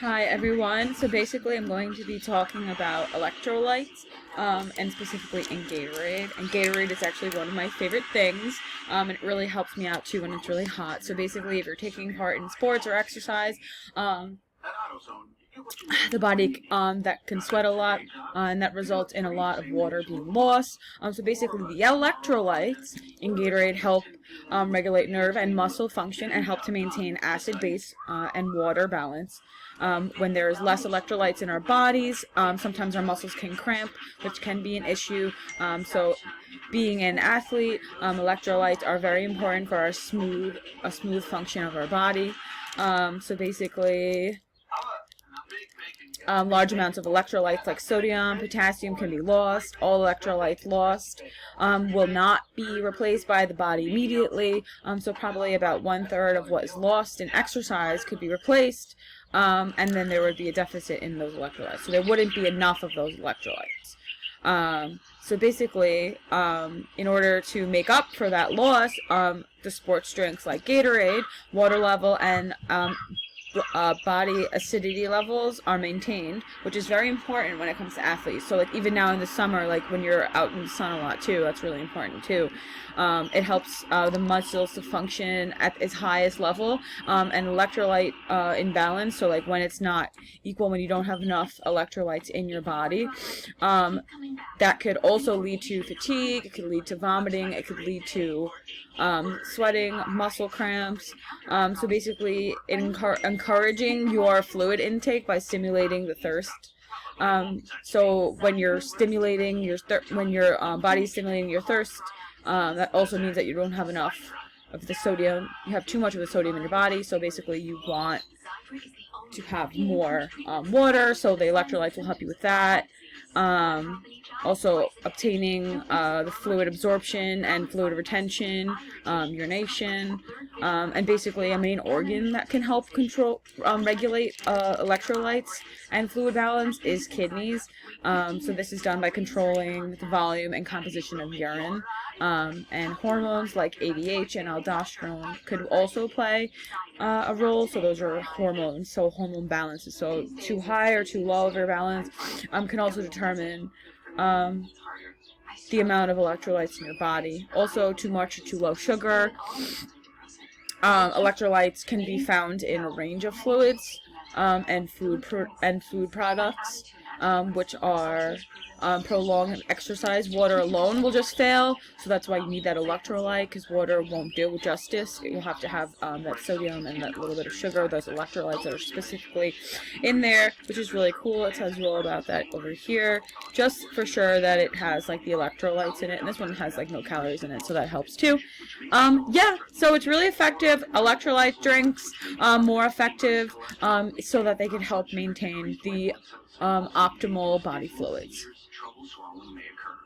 Hi everyone. So basically I'm going to be talking about electrolytes and specifically in Gatorade. And Gatorade is actually one of my favorite things. And it really helps me out too when it's really hot. So basically if you're taking part in sports or exercise, the body that can sweat a lot and that results in a lot of water being lost. So basically the electrolytes in Gatorade help regulate nerve and muscle function and help to maintain acid base and water balance. When there is less electrolytes in our bodies, sometimes our muscles can cramp, which can be an issue. So being an athlete, electrolytes are very important for a smooth function of our body. So basically large amounts of electrolytes like sodium, potassium can be lost. All electrolytes lost will not be replaced by the body immediately. So probably about 1/3 of what is lost in exercise could be replaced. And then there would be a deficit in those electrolytes. So there wouldn't be enough of those electrolytes. So basically, in order to make up for that loss, the sports drinks like Gatorade, water level, and body acidity levels are maintained, which is very important when it comes to athletes. So like even now in the summer, like when you're out in the sun a lot too, that's really important too. It helps the muscles to function at its highest level, and electrolyte imbalance. So like when it's not equal, when you don't have enough electrolytes in your body, that could also lead to fatigue. It could lead to vomiting. It could lead to sweating, muscle cramps. So basically, encouraging your fluid intake by stimulating the thirst. So when you're stimulating when your body is stimulating your thirst, that also means that you don't have enough of the sodium. You have too much of the sodium in your body. So basically, you want to have more water. So the electrolytes will help you with that. Also obtaining the fluid absorption and fluid retention, urination, and basically a main organ that can help regulate electrolytes and fluid balance is kidneys. So this is done by controlling the volume and composition of urine. And hormones like ADH and aldosterone could also play a role. So those are hormones, so hormone balances. So too high or too low of your balance can also determine the amount of electrolytes in your body. Also, too much or too low sugar. Electrolytes can be found in a range of fluids and food products, which are prolonged exercise. Water alone will just fail, so that's why you need that electrolyte, because water won't do justice. You'll have to have that sodium and that little bit of sugar, those electrolytes that are specifically in there, which is really cool. It tells you all about that over here, just for sure that it has like the electrolytes in it, and this one has like no calories in it, so that helps too. Yeah, so it's really effective. Electrolyte drinks, more effective, so that they can help maintain the optimal body fluids. Trouble swallowing may occur.